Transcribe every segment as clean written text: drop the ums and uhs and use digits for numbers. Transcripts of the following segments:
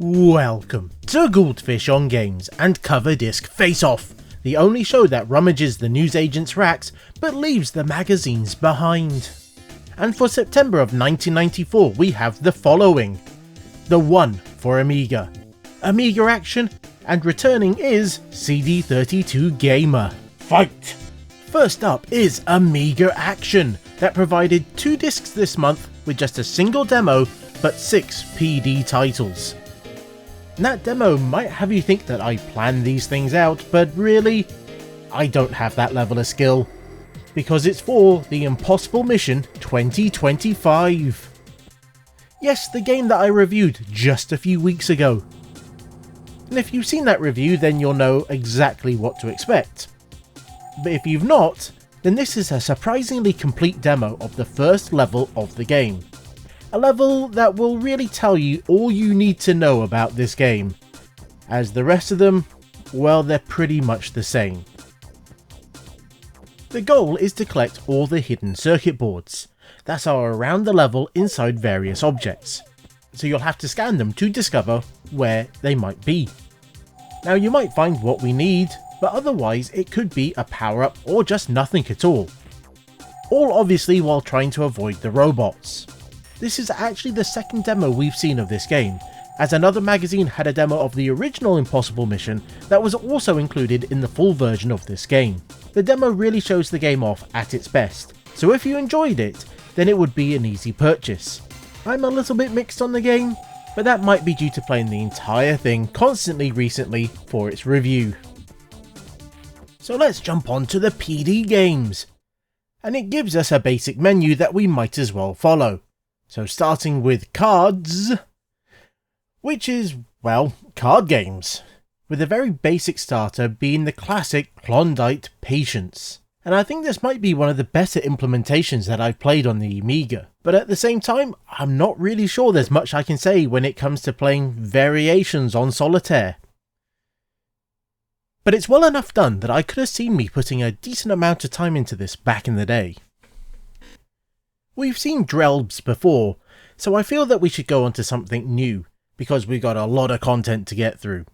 Welcome to Goldfish on Games and Cover Disc Face Off, the only show that rummages the newsagents' racks but leaves the magazines behind. And for September of 1994 we have the following: the One For Amiga, Amiga Action, and returning is CD32 Gamer. Fight! First up is Amiga Action, that provided 2 discs this month with just a single demo but 6 PD titles. That demo might have you think that I planned these things out, but really, I don't have that level of skill, because it's for the Impossible Mission 2025. Yes, the game that I reviewed just a few weeks ago. And if you've seen that review, then you'll know exactly what to expect. But if you've not, then this is a surprisingly complete demo of the first level of the game. A level that will really tell you all you need to know about this game, as the rest of them, well, they're pretty much the same. The goal is to collect all the hidden circuit boards that are around the level inside various objects, so you'll have to scan them to discover where they might be. Now you might find what we need, but otherwise it could be a power-up or just nothing at all. All obviously while trying to avoid the robots. This is actually the second demo we've seen of this game, as another magazine had a demo of the original Impossible Mission that was also included in the full version of this game. The demo really shows the game off at its best, so if you enjoyed it, then it would be an easy purchase. I'm a little bit mixed on the game, but that might be due to playing the entire thing constantly recently for its review. So let's jump on to the PD games, and it gives us a basic menu that we might as well follow. So starting with cards, which is, well, card games, with a very basic starter being the classic Klondike Patience. And I think this might be one of the better implementations that I've played on the Amiga, but at the same time, I'm not really sure there's much I can say when it comes to playing variations on Solitaire. But it's well enough done that I could have seen me putting a decent amount of time into this back in the day. We've seen Drelbs before, so I feel that we should go on to something new, because we've got a lot of content to get through.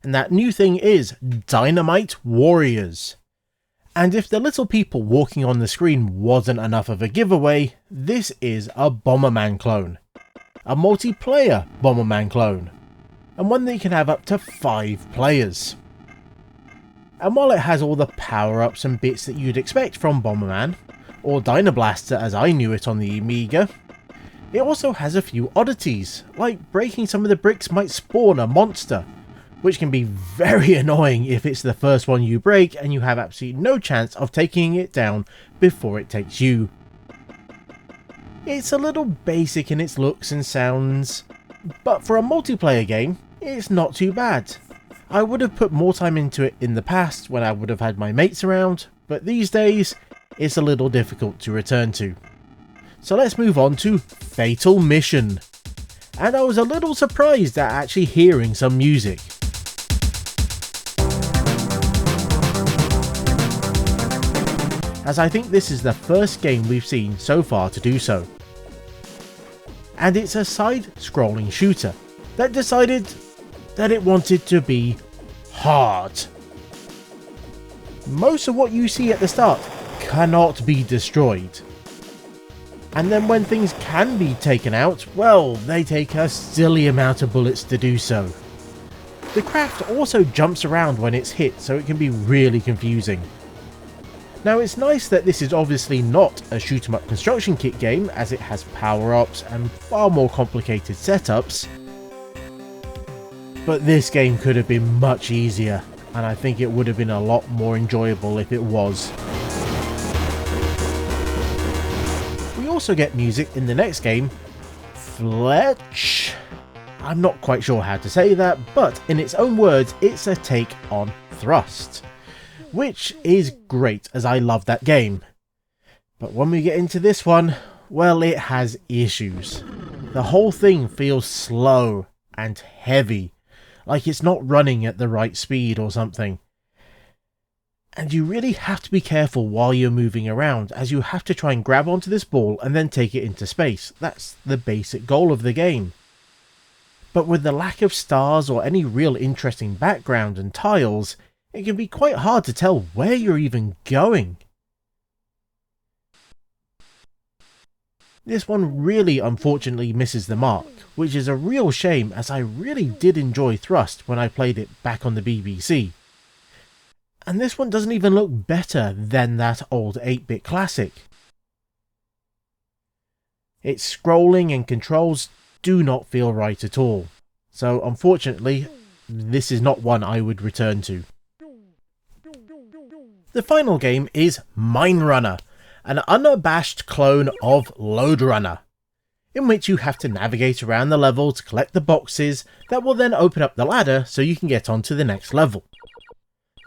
And that new thing is Dynamite Warriors. And if the little people walking on the screen wasn't enough of a giveaway, this is a Bomberman clone. A multiplayer Bomberman clone. And one that you can have up to 5 players. And while it has all the power-ups and bits that you'd expect from Bomberman, or Dynablaster as I knew it on the Amiga, it also has a few oddities, like breaking some of the bricks might spawn a monster, which can be very annoying if it's the first one you break and you have absolutely no chance of taking it down before it takes you. It's a little basic in its looks and sounds, but for a multiplayer game, it's not too bad. I would have put more time into it in the past when I would have had my mates around, but these days, it's a little difficult to return to. So let's move on to Fatal Mission. And I was a little surprised at actually hearing some music. As I think this is the first game we've seen so far to do so. And it's a side-scrolling shooter that decided that it wanted to be hard. Most of what you see at the start cannot be destroyed. And then when things can be taken out, well, they take a silly amount of bullets to do so. The craft also jumps around when it's hit, so it can be really confusing. Now it's nice that this is obviously not a shoot 'em up construction kit game, as it has power-ups and far more complicated setups. But this game could have been much easier, and I think it would have been a lot more enjoyable if it was. We also get music in the next game, Fletch. I'm not quite sure how to say that, but in its own words, it's a take on Thrust, which is great as I love that game. But when we get into this one, well, it has issues. The whole thing feels slow and heavy, like it's not running at the right speed or something. And you really have to be careful while you're moving around, as you have to try and grab onto this ball and then take it into space. That's the basic goal of the game. but with the lack of stars or any real interesting background and tiles, it can be quite hard to tell where you're even going. This one really unfortunately misses the mark, which is a real shame as I really did enjoy Thrust when I played it back on the BBC. And this one doesn't even look better than that old 8-bit classic. Its scrolling and controls do not feel right at all, so unfortunately this is not one I would return to. The final game is Mine Runner, an unabashed clone of Lode Runner, in which you have to navigate around the level to collect the boxes that will then open up the ladder so you can get on to the next level.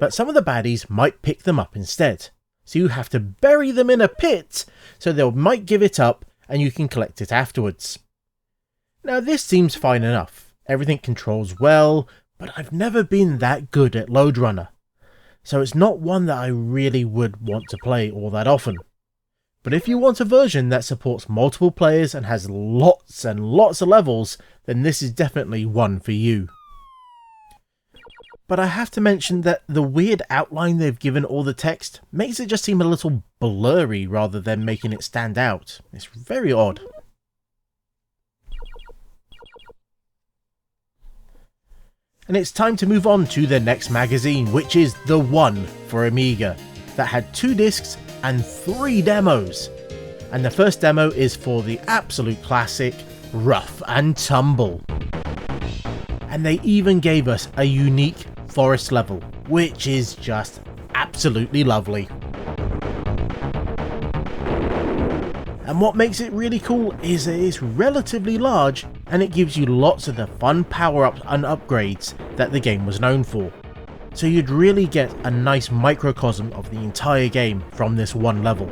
But some of the baddies might pick them up instead, so you have to bury them in a pit so they might give it up and you can collect it afterwards. Now this seems fine enough, everything controls well, but I've never been that good at Lode Runner, so it's not one that I really would want to play all that often. But if you want a version that supports multiple players and has lots and lots of levels, then this is definitely one for you. But I have to mention that the weird outline they've given all the text makes it just seem a little blurry rather than making it stand out. It's very odd. And it's time to move on to the next magazine, which is the One For Amiga, that had 2 discs and 3 demos. And the first demo is for the absolute classic Rough and Tumble. And they even gave us a unique forest level, which is just absolutely lovely. And what makes it really cool is that it's relatively large and it gives you lots of the fun power-ups and upgrades that the game was known for. So you'd really get a nice microcosm of the entire game from this one level.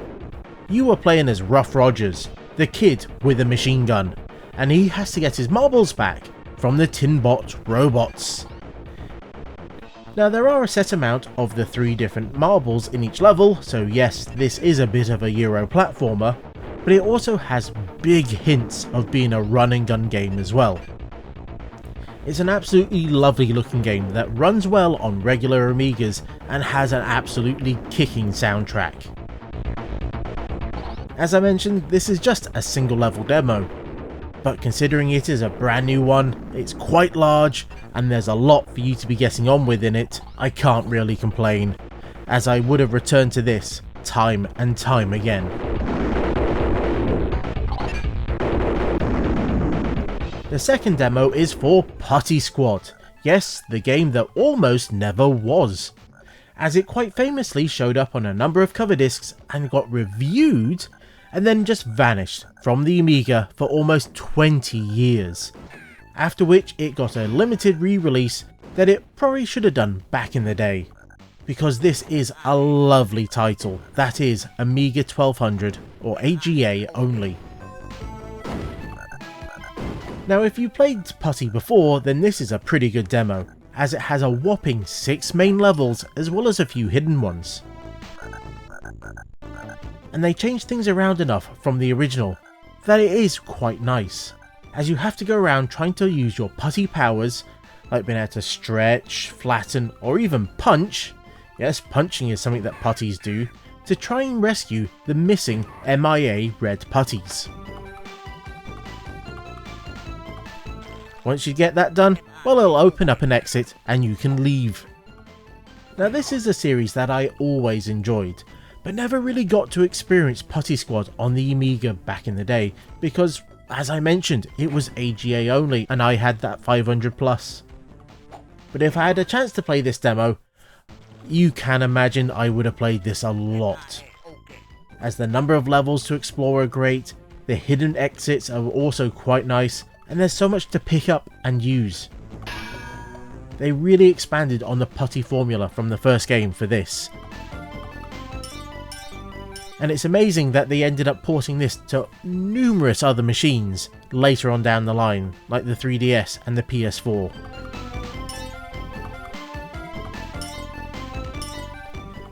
You were playing as Rough Rogers, the kid with a machine gun, and he has to get his marbles back from the Tinbot robots. Now there are a set amount of the 3 different marbles in each level, so yes, this is a bit of a Euro platformer, but it also has big hints of being a run and gun game as well. It's an absolutely lovely looking game that runs well on regular Amigas and has an absolutely kicking soundtrack. As I mentioned, this is just a single level demo, but considering it is a brand new one, it's quite large and there's a lot for you to be getting on with in it, I can't really complain, as I would have returned to this time and time again. The second demo is for Putty Squad, yes, the game that almost never was, as it quite famously showed up on a number of cover discs and got reviewed and then just vanished from the Amiga for almost 20 years, after which it got a limited re-release that it probably should have done back in the day, because this is a lovely title that is Amiga 1200 or AGA only. Now if you played Putty before, then this is a pretty good demo, as it has a whopping 6 main levels as well as a few hidden ones. And they changed things around enough from the original that it is quite nice, as you have to go around trying to use your putty powers, like being able to stretch, flatten or even punch, yes, punching is something that putties do, to try and rescue the missing MIA red putties. Once you get that done, well, it'll open up an exit and you can leave. Now this is a series that I always enjoyed, but never really got to experience Putty Squad on the Amiga back in the day, because as I mentioned, it was AGA only and I had that 500 plus. But if I had a chance to play this demo, you can imagine I would have played this a lot, as the number of levels to explore are great, the hidden exits are also quite nice, and there's so much to pick up and use. They really expanded on the putty formula from the first game for this. And it's amazing that they ended up porting this to numerous other machines later on down the line, like the 3DS and the PS4.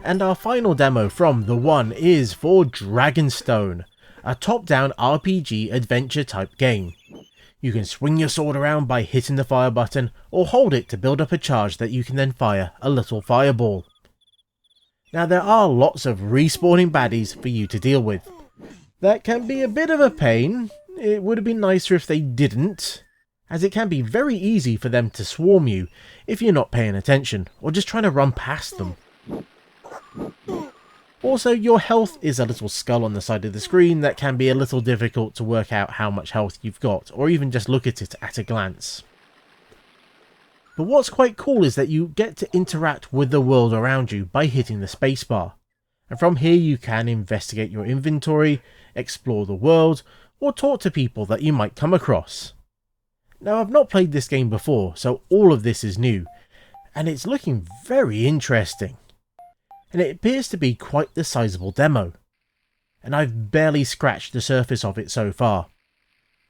And our final demo from the One is for Dragonstone, a top-down RPG adventure type game. You can swing your sword around by hitting the fire button, or hold it to build up a charge that you can then fire a little fireball. Now there are lots of respawning baddies for you to deal with. That can be a bit of a pain. It would have been nicer if they didn't, as it can be very easy for them to swarm you if you're not paying attention or just trying to run past them. Also, your health is a little skull on the side of the screen that can be a little difficult to work out how much health you've got, or even just look at it at a glance. But what's quite cool is that you get to interact with the world around you by hitting the spacebar. And from here you can investigate your inventory, explore the world, or talk to people that you might come across. Now, I've not played this game before, so all of this is new, and it's looking very interesting. And it appears to be quite the sizable demo, and I've barely scratched the surface of it so far.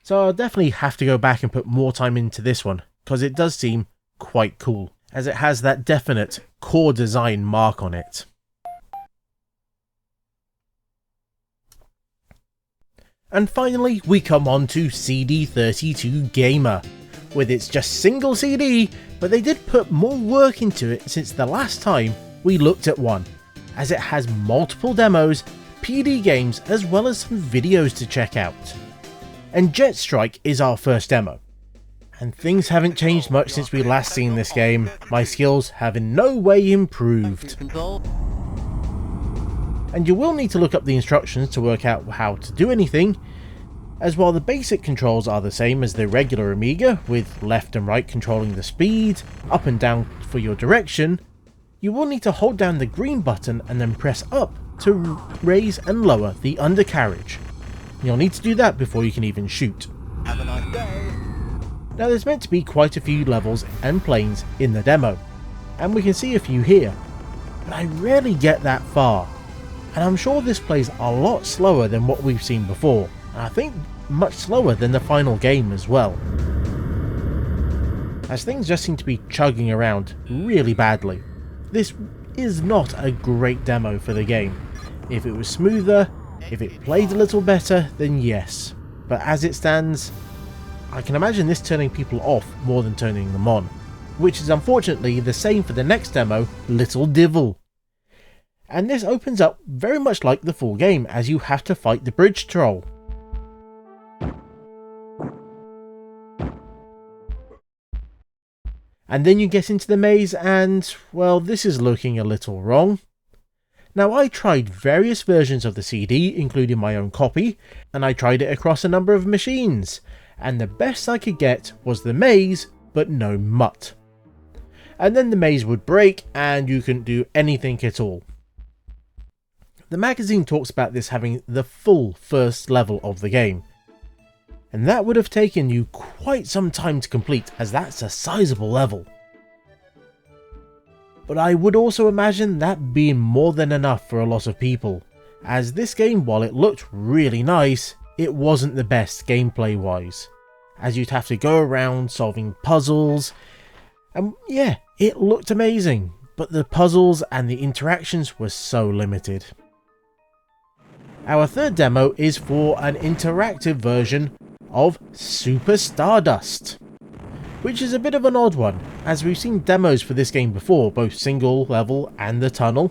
So I'll definitely have to go back and put more time into this one, because it does seem quite cool, as it has that definite core design mark on it. And finally, we come on to CD32 Gamer, with its just single CD, but they did put more work into it since the last time we looked at one, as it has multiple demos, PD games, as well as some videos to check out. And Jet Strike is our first demo. And things haven't changed much since we last seen this game. My skills have in no way improved. And you will need to look up the instructions to work out how to do anything, as while the basic controls are the same as the regular Amiga, with left and right controlling the speed, up and down for your direction, you will need to hold down the green button and then press up to raise and lower the undercarriage. You'll need to do that before you can even shoot. Have a nice day. Now there's meant to be quite a few levels and planes in the demo, and we can see a few here, but I rarely get that far, and I'm sure this plays a lot slower than what we've seen before, and I think much slower than the final game as well, as things just seem to be chugging around really badly. This is not a great demo for the game. If it was smoother, if it played a little better, then yes, but as it stands, I can imagine this turning people off more than turning them on, which is unfortunately the same for the next demo, Little Divil. And this opens up very much like the full game, as you have to fight the bridge troll. And then you get into the maze and, well, this is looking a little wrong. Now, I tried various versions of the CD, including my own copy, and I tried it across a number of machines, and the best I could get was the maze, but no mutt. And then the maze would break and you couldn't do anything at all. The magazine talks about this having the full first level of the game, and that would have taken you quite some time to complete, as that's a sizable level. But I would also imagine that being more than enough for a lot of people, as this game, while it looked really nice, it wasn't the best gameplay wise, as you'd have to go around solving puzzles, and yeah, it looked amazing, but the puzzles and the interactions were so limited. Our third demo is for an interactive version of Super Stardust, which is a bit of an odd one, as we've seen demos for this game before, both single level and the tunnel,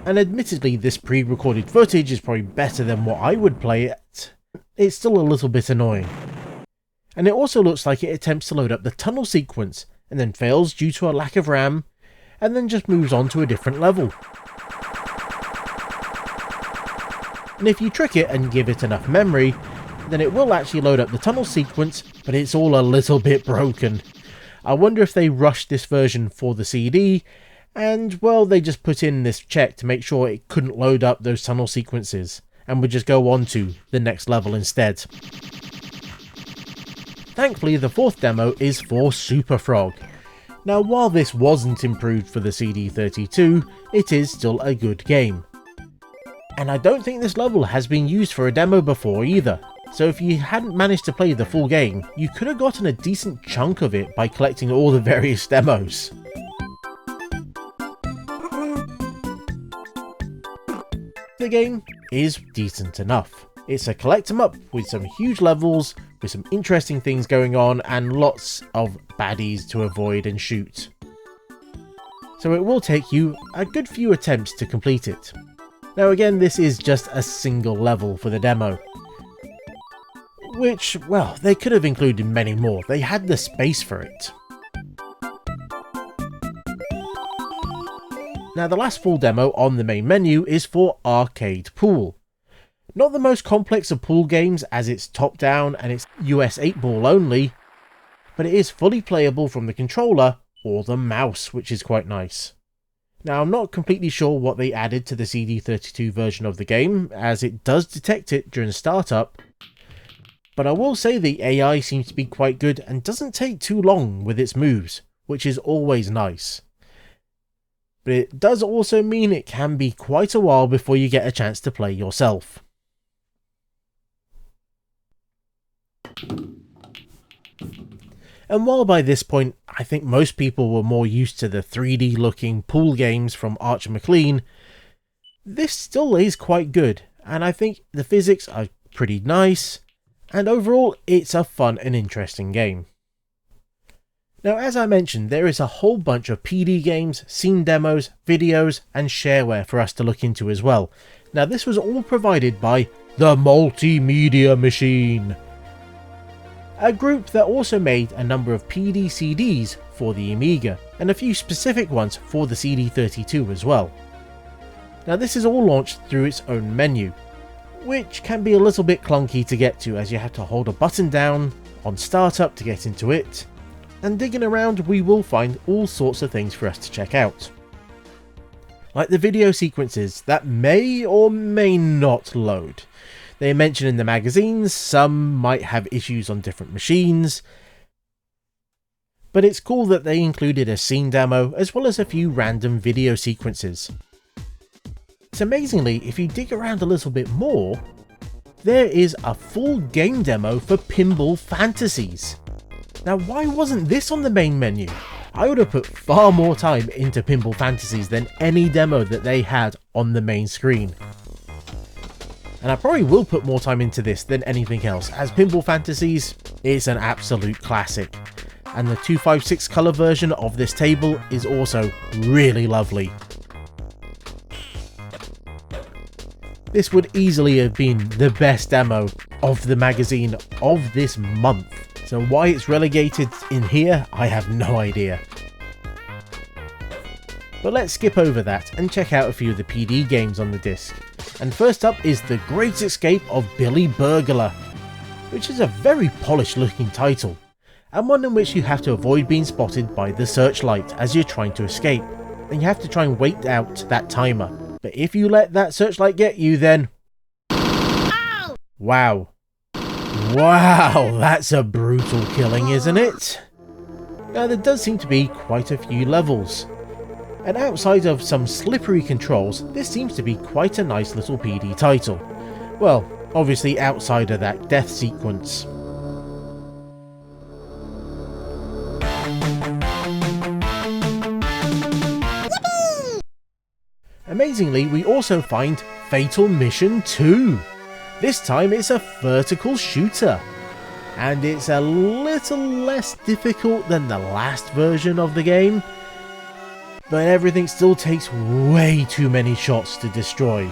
and admittedly this pre-recorded footage is probably better than what I would play it. It's still a little bit annoying. And it also looks like it attempts to load up the tunnel sequence, and then fails due to a lack of RAM, and then just moves on to a different level. And if you trick it and give it enough memory, then it will actually load up the tunnel sequence, but it's all a little bit broken. I wonder if they rushed this version for the CD, and well, they just put in this check to make sure it couldn't load up those tunnel sequences, and would just go on to the next level instead. Thankfully, the fourth demo is for Super Frog. Now, while this wasn't improved for the CD32, it is still a good game. And I don't think this level has been used for a demo before either, so if you hadn't managed to play the full game, you could have gotten a decent chunk of it by collecting all the various demos. The game is decent enough. It's a collect 'em up with some huge levels, with some interesting things going on, and lots of baddies to avoid and shoot. So it will take you a good few attempts to complete it. Now again, this is just a single level for the demo. Which, well, they could have included many more. They had the space for it. Now the last full demo on the main menu is for Arcade Pool. Not the most complex of pool games, as it's top down and it's US 8-ball only, but it is fully playable from the controller or the mouse, which is quite nice. Now I'm not completely sure what they added to the CD32 version of the game, as it does detect it during startup, but I will say the AI seems to be quite good and doesn't take too long with its moves, which is always nice. But it does also mean it can be quite a while before you get a chance to play yourself. And while by this point I think most people were more used to the 3D looking pool games from Archer McLean, this still is quite good, and I think the physics are pretty nice, and overall it's a fun and interesting game. Now, as I mentioned, there is a whole bunch of PD games, scene demos, videos, and shareware for us to look into as well. Now, this was all provided by the Multimedia Machine, a group that also made a number of PD CDs for the Amiga, and a few specific ones for the CD32 as well. Now, this is all launched through its own menu, which can be a little bit clunky to get to, as you have to hold a button down on startup to get into it. And digging around, we will find all sorts of things for us to check out. Like the video sequences that may or may not load. They mention in the magazines some might have issues on different machines, but it's cool that they included a scene demo as well as a few random video sequences. So amazingly, if you dig around a little bit more, there is a full game demo for Pinball Fantasies. Now, why wasn't this on the main menu? I would have put far more time into Pinball Fantasies than any demo that they had on the main screen. And I probably will put more time into this than anything else, as Pinball Fantasies is an absolute classic. And the 256 colour version of this table is also really lovely. This would easily have been the best demo of the magazine of this month. So why it's relegated in here, I have no idea. But let's skip over that and check out a few of the PD games on the disc. And first up is The Great Escape of Billy Burglar, which is a very polished looking title, and one in which you have to avoid being spotted by the searchlight as you're trying to escape, and you have to try and wait out that timer. But if you let that searchlight get you, then... Ow! Wow. Wow, that's a brutal killing, isn't it? Now, there does seem to be quite a few levels, and outside of some slippery controls, this seems to be quite a nice little PD title. Well, obviously outside of that death sequence. Yippee! Amazingly, we also find Fatal Mission 2. This time it's a vertical shooter, and it's a little less difficult than the last version of the game, but everything still takes way too many shots to destroy.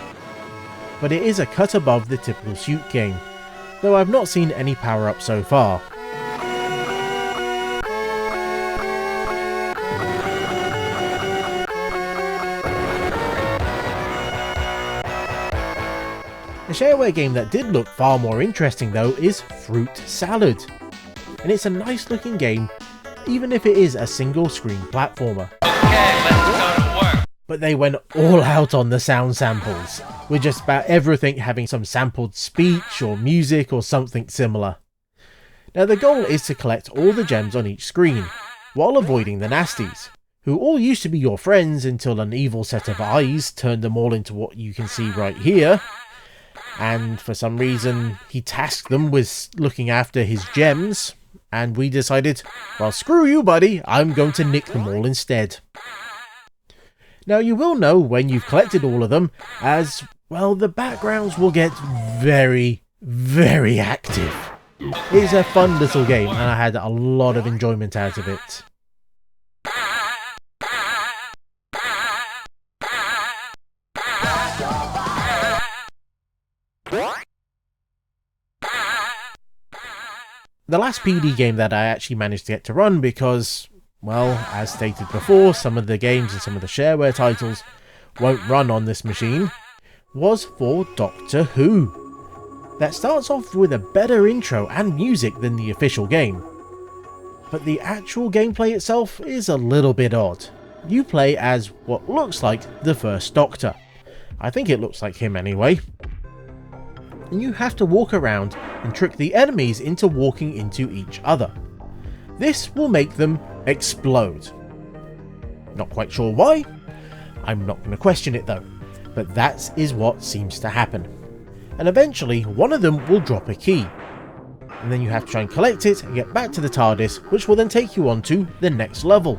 But it is a cut above the typical shoot game, though I've not seen any power-up so far. A shareware game that did look far more interesting though is Fruit Salad, and it's a nice looking game even if it is a single screen platformer. Okay, let's go to work. But they went all out on the sound samples, with just about everything having some sampled speech or music or something similar. Now the goal is to collect all the gems on each screen, while avoiding the nasties, who all used to be your friends until an evil set of eyes turned them all into what you can see right here. And for some reason he tasked them with looking after his gems, and we decided, well, screw you buddy, I'm going to nick them all instead. Now you will know when you've collected all of them, as well, the backgrounds will get very, very active. It's a fun little game and I had a lot of enjoyment out of it. The last PD game that I actually managed to get to run because, well, as stated before, some of the games and some of the shareware titles won't run on this machine, was for Doctor Who. That starts off with a better intro and music than the official game. But the actual gameplay itself is a little bit odd. You play as what looks like the first Doctor. I think it looks like him anyway. And you have to walk around and trick the enemies into walking into each other. This will make them explode. Not quite sure why. I'm not going to question it though. But that is what seems to happen. And eventually one of them will drop a key. And then you have to try and collect it and get back to the TARDIS, which will then take you on to the next level.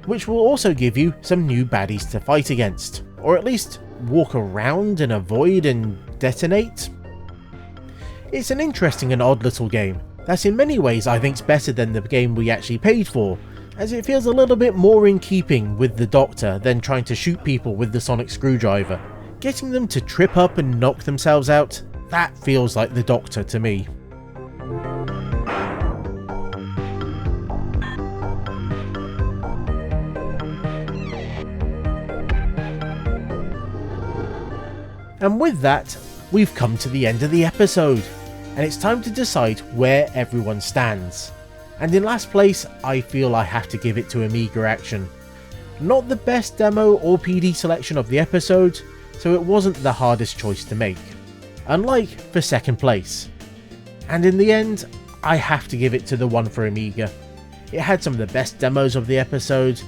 Which will also give you some new baddies to fight against. Or at least walk around and avoid and detonate. It's an interesting and odd little game that in many ways I think's better than the game we actually paid for, as it feels a little bit more in keeping with the Doctor than trying to shoot people with the sonic screwdriver. Getting them to trip up and knock themselves out, that feels like the Doctor to me. And with that, we've come to the end of the episode, and it's time to decide where everyone stands. And in last place, I feel I have to give it to Amiga Action. Not the best demo or PD selection of the episode, so it wasn't the hardest choice to make, unlike for second place. And in the end, I have to give it to the One For Amiga. It had some of the best demos of the episode,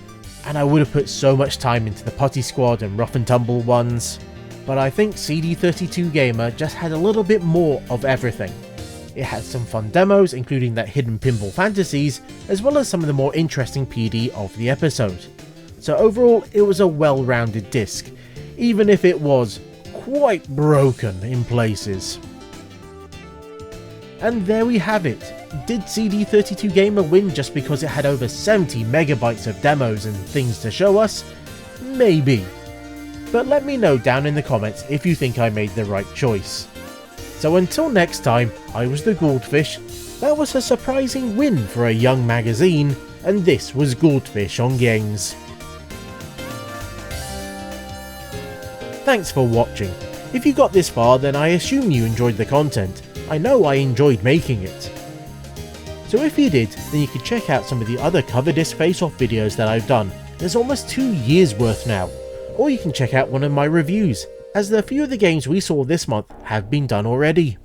and I would have put so much time into the Putty Squad and Rough and Tumble ones, but I think CD32 Gamer just had a little bit more of everything. It had some fun demos, including that Hidden Pinball Fantasies, as well as some of the more interesting PD of the episode. So overall, it was a well-rounded disc, even if it was quite broken in places. And there we have it. Did CD32 Gamer win just because it had over 70 megabytes of demos and things to show us? Maybe. But let me know down in the comments if you think I made the right choice. So until next time, I was the Goldfish. That was a surprising win for a young magazine, and this was Goldfish on Games. Thanks for watching. If you got this far, then I assume you enjoyed the content. I know I enjoyed making it. So if you did, then you could check out some of the other cover disc face-off videos that I've done. There's almost 2 years worth now. Or you can check out one of my reviews, as a few of the games we saw this month have been done already.